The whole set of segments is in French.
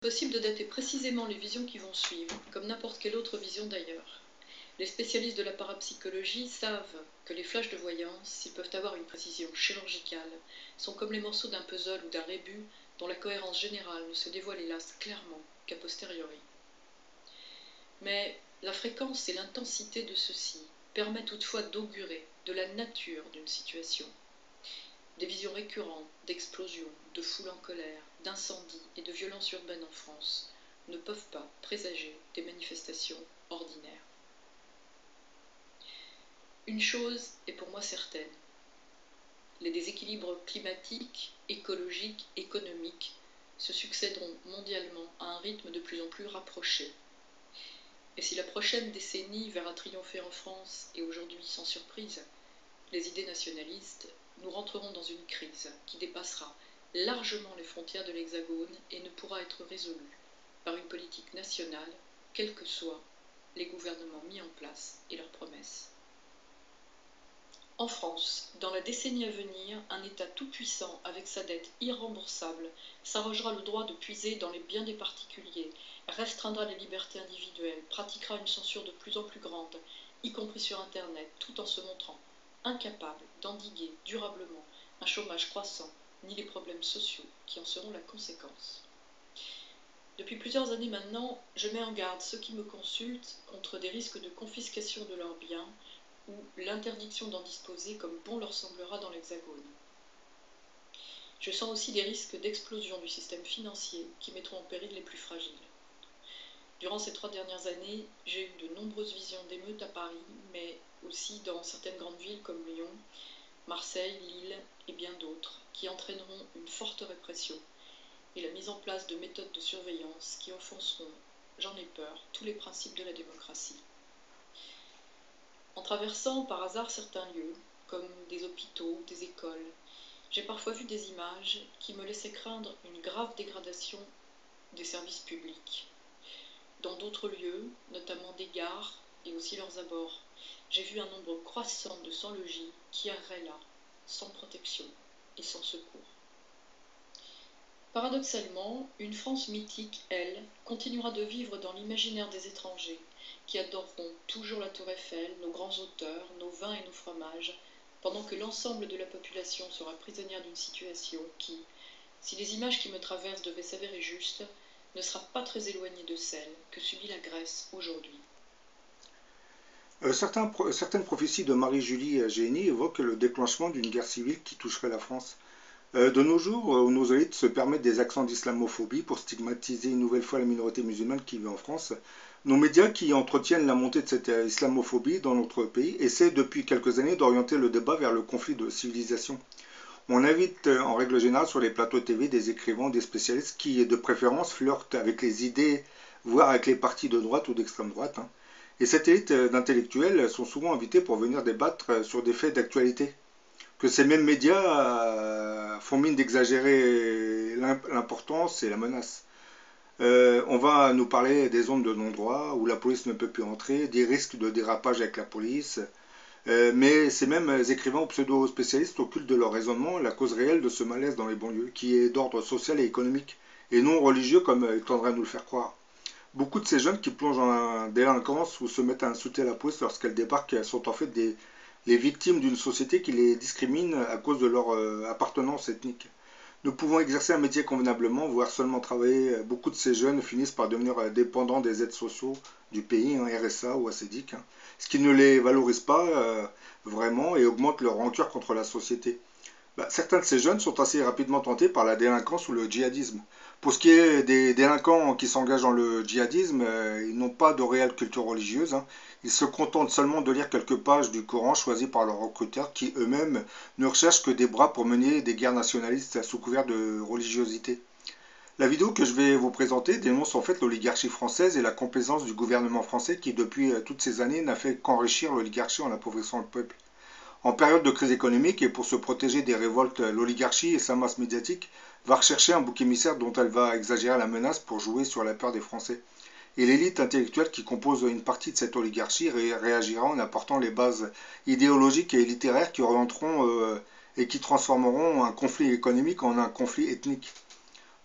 Possible de dater précisément les visions qui vont suivre, comme n'importe quelle autre vision d'ailleurs. Les spécialistes de la parapsychologie savent que les flashs de voyance, s'ils peuvent avoir une précision chirurgicale, sont comme les morceaux d'un puzzle ou d'un rébus dont la cohérence générale ne se dévoile hélas clairement qu'a posteriori. Mais la fréquence et l'intensité de ceux-ci permettent toutefois d'augurer de la nature d'une situation. Des visions récurrentes d'explosions, de foules en colère, d'incendies et de violences urbaines en France ne peuvent pas présager des manifestations ordinaires. Une chose est pour moi certaine, les déséquilibres climatiques, écologiques, économiques se succéderont mondialement à un rythme de plus en plus rapproché. Et si la prochaine décennie verra triompher en France, et aujourd'hui sans surprise, les idées nationalistes, nous rentrerons dans une crise qui dépassera largement les frontières de l'Hexagone et ne pourra être résolue par une politique nationale, quels que soient les gouvernements mis en place et leurs promesses. En France, dans la décennie à venir, un État tout-puissant avec sa dette irremboursable s'arrogera le droit de puiser dans les biens des particuliers, restreindra les libertés individuelles, pratiquera une censure de plus en plus grande, y compris sur Internet, tout en se montrant incapable d'endiguer durablement un chômage croissant, ni les problèmes sociaux qui en seront la conséquence. Depuis plusieurs années maintenant, je mets en garde ceux qui me consultent contre des risques de confiscation de leurs biens ou l'interdiction d'en disposer comme bon leur semblera dans l'Hexagone. Je sens aussi des risques d'explosion du système financier qui mettront en péril les plus fragiles. Durant ces 3 dernières années, j'ai eu de nombreuses visions d'émeutes à Paris, mais aussi dans certaines grandes villes comme Lyon, Marseille, Lille et bien d'autres, qui entraîneront une forte répression et la mise en place de méthodes de surveillance qui offenseront, j'en ai peur, tous les principes de la démocratie. En traversant par hasard certains lieux, comme des hôpitaux, des écoles, j'ai parfois vu des images qui me laissaient craindre une grave dégradation des services publics. Dans d'autres lieux, notamment des gares et aussi leurs abords, j'ai vu un nombre croissant de sans-logis qui erraient là, sans protection et sans secours. Paradoxalement, une France mythique, elle, continuera de vivre dans l'imaginaire des étrangers, qui adoreront toujours la Tour Eiffel, nos grands auteurs, nos vins et nos fromages, pendant que l'ensemble de la population sera prisonnière d'une situation qui, si les images qui me traversent devaient s'avérer justes, ne sera pas très éloignée de celle que subit la Grèce aujourd'hui. Certaines prophéties de Marie-Julie Génie évoquent le déclenchement d'une guerre civile qui toucherait la France. De nos jours, nos élites se permettent des accents d'islamophobie pour stigmatiser une nouvelle fois la minorité musulmane qui vit en France. Nos médias qui entretiennent la montée de cette islamophobie dans notre pays essaient depuis quelques années d'orienter le débat vers le conflit de civilisation. On invite en règle générale sur les plateaux TV des écrivains, des spécialistes qui, de préférence, flirtent avec les idées, voire avec les partis de droite ou d'extrême droite. Et cette élite d'intellectuels sont souvent invités pour venir débattre sur des faits d'actualité. Que ces mêmes médias font mine d'exagérer l'importance et la menace. On va nous parler des zones de non-droit où la police ne peut plus entrer, des risques de dérapage avec la police. Mais ces mêmes écrivains ou pseudo-spécialistes occultent de leur raisonnement la cause réelle de ce malaise dans les banlieues, qui est d'ordre social et économique, et non religieux comme ils tendraient à nous le faire croire. Beaucoup de ces jeunes qui plongent en délinquance ou se mettent à insulter la police lorsqu'elle débarque sont en fait les victimes d'une société qui les discrimine à cause de leur appartenance ethnique. Nous pouvons exercer un métier convenablement, voire seulement travailler. Beaucoup de ces jeunes finissent par devenir dépendants des aides sociaux du pays, RSA ou ACDIC, ce qui ne les valorise pas vraiment et augmente leur rancœur contre la société. Certains de ces jeunes sont assez rapidement tentés par la délinquance ou le djihadisme. Pour ce qui est des délinquants qui s'engagent dans le djihadisme, ils n'ont pas de réelle culture religieuse. Ils se contentent seulement de lire quelques pages du Coran choisis par leurs recruteurs qui eux-mêmes ne recherchent que des bras pour mener des guerres nationalistes sous couvert de religiosité. La vidéo que je vais vous présenter dénonce en fait l'oligarchie française et la complaisance du gouvernement français qui depuis toutes ces années n'a fait qu'enrichir l'oligarchie en appauvrissant le peuple. En période de crise économique et pour se protéger des révoltes, l'oligarchie et sa masse médiatique va rechercher un bouc émissaire dont elle va exagérer la menace pour jouer sur la peur des Français. Et l'élite intellectuelle qui compose une partie de cette oligarchie réagira en apportant les bases idéologiques et littéraires qui orienteront et qui transformeront un conflit économique en un conflit ethnique.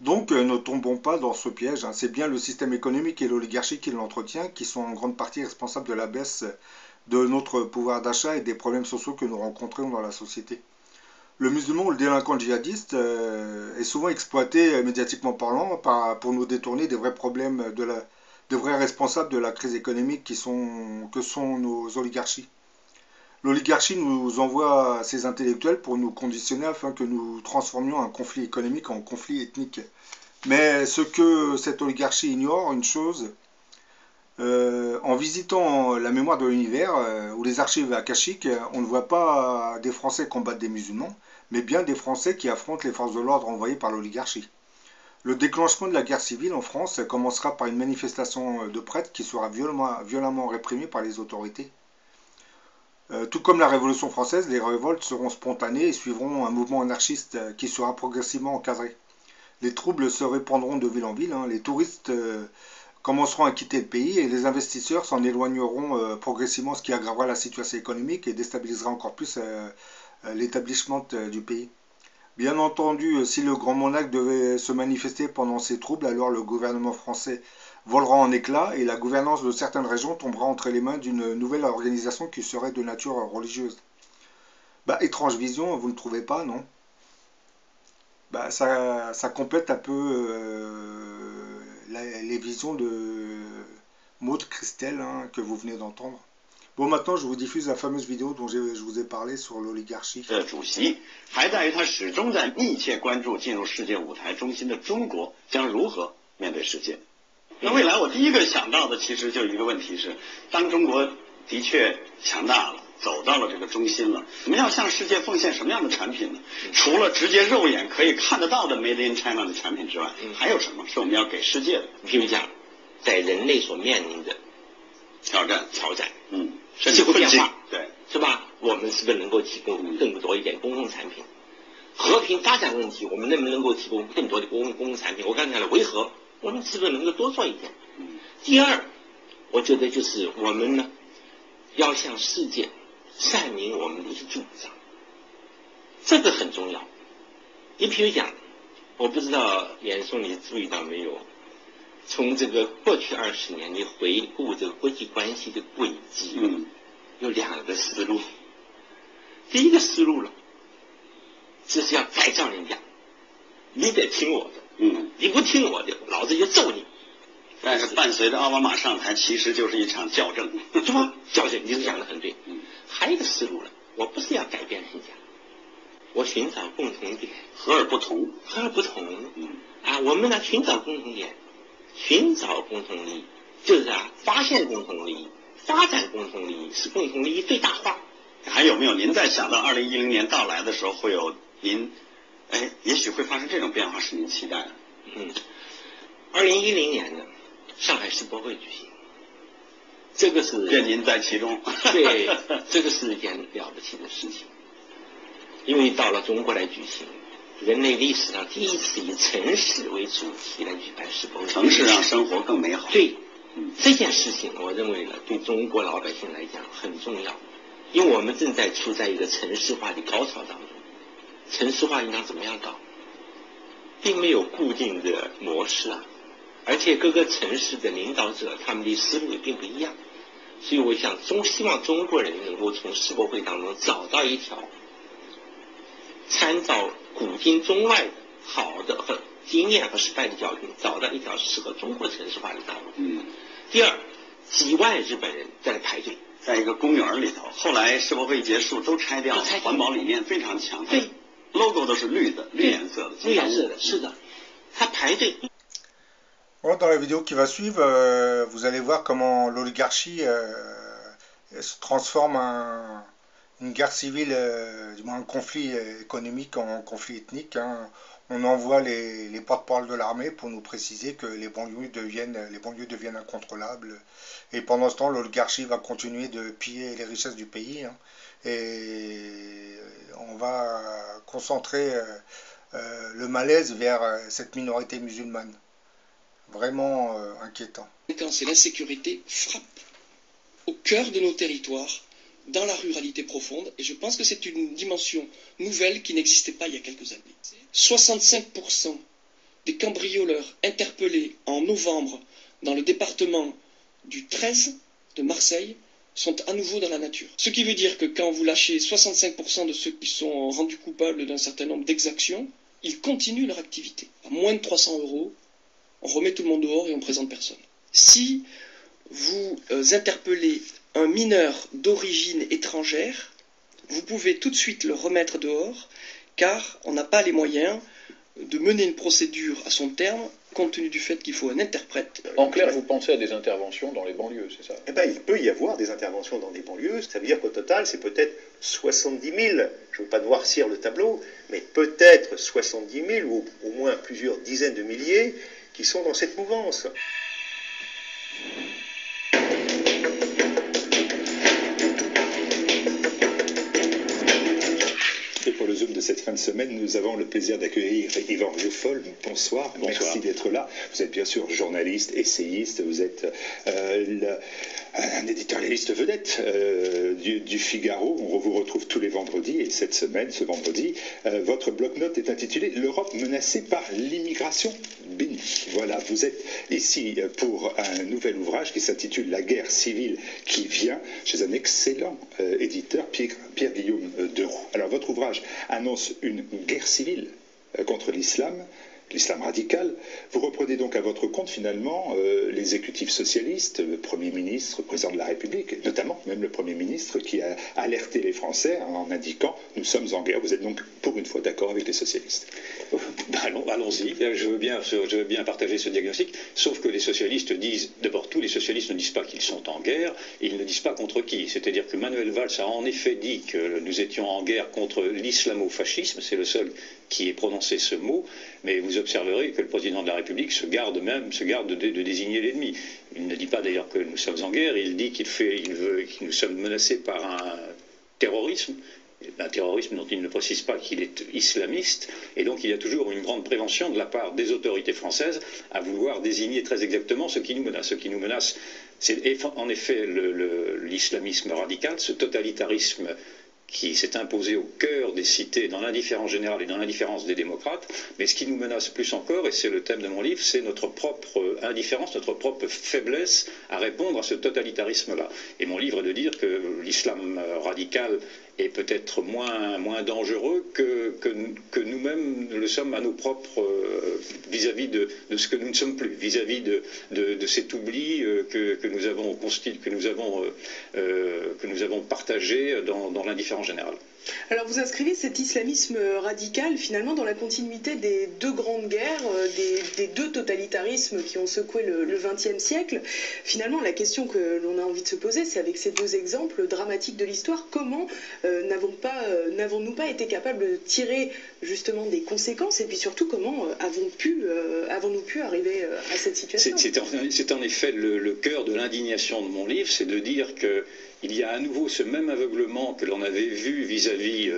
Donc ne tombons pas dans ce piège, hein. C'est bien le système économique et l'oligarchie qui l'entretient qui sont en grande partie responsables de la baisse de notre pouvoir d'achat et des problèmes sociaux que nous rencontrons dans la société. Le musulman ou le délinquant djihadiste est souvent exploité médiatiquement parlant pour nous détourner des vrais problèmes des vrais responsables de la crise économique que sont nos oligarchies. L'oligarchie nous envoie ses intellectuels pour nous conditionner afin que nous transformions un conflit économique en conflit ethnique. Mais ce que cette oligarchie ignore, une chose, en visitant la mémoire de l'univers ou les archives akashiques, on ne voit pas des Français combattre des musulmans, mais bien des Français qui affrontent les forces de l'ordre envoyées par l'oligarchie. Le déclenchement de la guerre civile en France commencera par une manifestation de prêtres qui sera violemment réprimée par les autorités. Tout comme la Révolution française, les révoltes seront spontanées et suivront un mouvement anarchiste qui sera progressivement encadré. Les troubles se répandront de ville en ville, hein. Les touristes commenceront à quitter le pays et les investisseurs s'en éloigneront progressivement, ce qui aggravera la situation économique et déstabilisera encore plus l'établissement du pays. Bien entendu, si le grand monarque devait se manifester pendant ces troubles, alors le gouvernement français volera en éclats et la gouvernance de certaines régions tombera entre les mains d'une nouvelle organisation qui serait de nature religieuse. Bah, étrange vision, vous ne trouvez pas, non? Bah, ça complète un peu les visions de Maud Christel, hein, que vous venez d'entendre. Bon, maintenant, je vous diffuse la fameuse vidéo dont je vous ai parlé sur l'oligarchie. 主席还在于他始终在密切关注进入世界舞台中心的中国将如何面对世界。那未来我第一个想到的其实就一个问题是，当中国的确强大了，走到了这个中心了，我们要向世界奉献什么样的产品呢？除了直接肉眼可以看得到的 Made in China 的产品之外，还有什么是我们要给世界的？譬如讲，在人类所面临的挑战，气候变化，对，是吧？我们是不是能够提供更多一点公共产品？和平发展问题，我们能不能够提供更多的公共产品？我刚才讲了维和，我们是不是能够多做一点？第二，我觉得就是我们呢，要向世界阐明我们的一些主张，这个很重要。你譬如讲，我不知道严嵩你注意到没有？从这个过去20年，你回顾这个国际关系的轨迹，有两个思路。第一个思路呢，就是要改造人家，你得听我的，你不听我的，老子就揍你。但是伴随着奥巴马上台，其实就是一场校正，是吧？校正，你是讲的很对。还有一个思路呢，我不是要改变人家，我寻找共同点，和而不同，和而不同。我们呢寻找共同点。寻找共同利益，就是发现共同利益，发展共同利益，使共同利益最大化。还有没有您在想到2010年到来的时候，会有您，也许会发生这种变化，是您期待的？2010年呢，上海世博会举行，这个是愿您在其中。对，这个是一件了不起的事情，因为到了中国来举行。人类历史上第一次以城市为主题来举办世博会，城市让生活更美好。对，这件事情我认为呢，对中国老百姓来讲很重要，因为我们正在处在一个城市化的高潮当中。城市化应当怎么样搞？并没有固定的模式而且各个城市的领导者他们的思路也并不一样，所以我想希望中国人能够从世博会当中找到一条参照古今中外的好的和经验和失败的教训，找到一条适合中国城市化的道路。第二，几万日本人在那排队，在一个公园里头。后来世博会结束都拆掉了，环保理念非常强。对 ，logo 都是绿的，绿颜色的。绿颜色的，是的，他排队。Dans la vidéo qui va suivre, vous allez voir comment l'oligarchie se transforme une guerre civile, du moins un conflit économique en conflit ethnique. On envoie les porte-parole de l'armée pour nous préciser que les banlieues deviennent incontrôlables. Et pendant ce temps, l'oligarchie va continuer de piller les richesses du pays. Et on va concentrer le malaise vers cette minorité musulmane. Vraiment inquiétant. Et l'insécurité frappe au cœur de nos territoires, dans la ruralité profonde, et je pense que c'est une dimension nouvelle qui n'existait pas il y a quelques années. 65% des cambrioleurs interpellés en novembre dans le département du 13 de Marseille sont à nouveau dans la nature. Ce qui veut dire que quand vous lâchez 65% de ceux qui sont rendus coupables d'un certain nombre d'exactions, ils continuent leur activité. À moins de 300 €, on remet tout le monde dehors et on ne présente personne. Si vous interpellez un mineur d'origine étrangère, vous pouvez tout de suite le remettre dehors, car on n'a pas les moyens de mener une procédure à son terme, compte tenu du fait qu'il faut un interprète. En clair, vous pensez à des interventions dans les banlieues, c'est ça? Eh bien, il peut y avoir des interventions dans des banlieues. Ça veut dire qu'au total, c'est peut-être 70 000. Je ne veux pas noircir le tableau, mais peut-être 70 000 ou au moins plusieurs dizaines de milliers qui sont dans cette mouvance. Et pour le Zoom de cette fin de semaine, nous avons le plaisir d'accueillir Yvan Rioufol. Bonsoir. Merci d'être là. Vous êtes bien sûr journaliste, essayiste, vous êtes un éditorialiste vedette du Figaro. On vous retrouve tous les vendredis et cette semaine, ce vendredi, votre bloc-notes est intitulé « L'Europe menacée par l'immigration bénie ». Voilà, vous êtes ici pour un nouvel ouvrage qui s'intitule « La guerre civile qui vient » chez un excellent éditeur, Pierre-Guillaume Deroux. Alors votre ouvrage annonce une guerre civile contre l'islam radical. Vous reprenez donc à votre compte finalement l'exécutif socialiste, le Premier ministre, le Président de la République, notamment même le Premier ministre qui a alerté les Français en indiquant « nous sommes en guerre ». Vous êtes donc pour une fois d'accord avec les socialistes? Allons-y, je veux bien partager ce diagnostic, sauf que les socialistes disent, d'abord tous les socialistes ne disent pas qu'ils sont en guerre, et ils ne disent pas contre qui. C'est-à-dire que Manuel Valls a en effet dit que nous étions en guerre contre l'islamo-fascisme, c'est le seul qui ait prononcé ce mot, mais vous observerez que le président de la République se garde de désigner l'ennemi. Il ne dit pas d'ailleurs que nous sommes en guerre, il dit que nous sommes menacés par un terrorisme dont il ne précise pas qu'il est islamiste, et donc il y a toujours une grande prévention de la part des autorités françaises à vouloir désigner très exactement ce qui nous menace. Ce qui nous menace, c'est en effet l'islamisme radical, ce totalitarisme qui s'est imposé au cœur des cités, dans l'indifférence générale et dans l'indifférence des démocrates. Mais ce qui nous menace plus encore, et c'est le thème de mon livre, c'est notre propre indifférence, notre propre faiblesse à répondre à ce totalitarisme-là. Et mon livre est de dire que l'islam radical est peut-être moins dangereux que nous-mêmes le sommes à nos propres vis-à-vis de ce que nous ne sommes plus, vis-à-vis de cet oubli que nous avons partagé dans l'indifférence générale. Alors vous inscrivez cet islamisme radical finalement dans la continuité des deux grandes guerres, des deux totalitarismes qui ont secoué le XXe siècle. Finalement, la question que l'on a envie de se poser, c'est avec ces deux exemples dramatiques de l'histoire, comment n'avons-nous pas été capables de tirer justement des conséquences, et puis surtout comment avons-nous pu arriver à cette situation? C'est en effet le cœur de l'indignation de mon livre, c'est de dire que il y a à nouveau ce même aveuglement que l'on avait vu vis-à-vis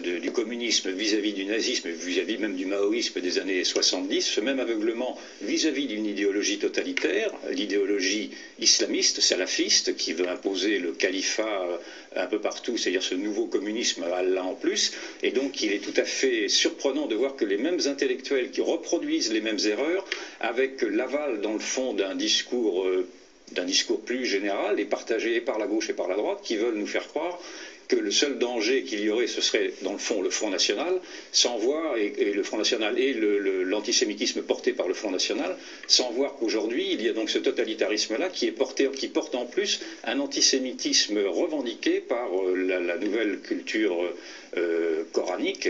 du communisme, vis-à-vis du nazisme, vis-à-vis même du maoïsme des années 70, ce même aveuglement vis-à-vis d'une idéologie totalitaire, l'idéologie islamiste, salafiste, qui veut imposer le califat un peu partout, c'est-à-dire ce nouveau communisme à Allah en plus. Et donc il est tout à fait surprenant de voir que les mêmes intellectuels qui reproduisent les mêmes erreurs, avec l'aval dans le fond d'un discours plus général et partagé par la gauche et par la droite, qui veulent nous faire croire que le seul danger qu'il y aurait, ce serait dans le fond le Front National, sans voir, et le Front National et l'antisémitisme porté par le Front National, sans voir qu'aujourd'hui il y a donc ce totalitarisme-là qui porte en plus un antisémitisme revendiqué par la nouvelle culture coranique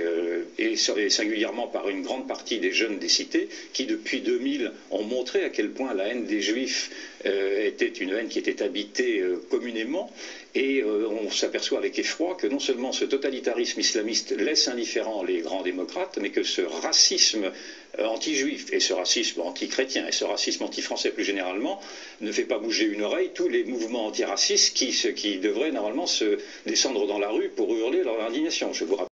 et singulièrement par une grande partie des jeunes des cités qui depuis 2000 ont montré à quel point la haine des juifs était une haine qui était habitée communément. Et on s'aperçoit avec effroi que non seulement ce totalitarisme islamiste laisse indifférents les grands démocrates, mais que ce racisme anti-juif et ce racisme anti-chrétien et ce racisme anti-français plus généralement ne fait pas bouger une oreille tous les mouvements antiracistes qui devraient normalement se descendre dans la rue pour hurler leur indignation. Je vous rappelle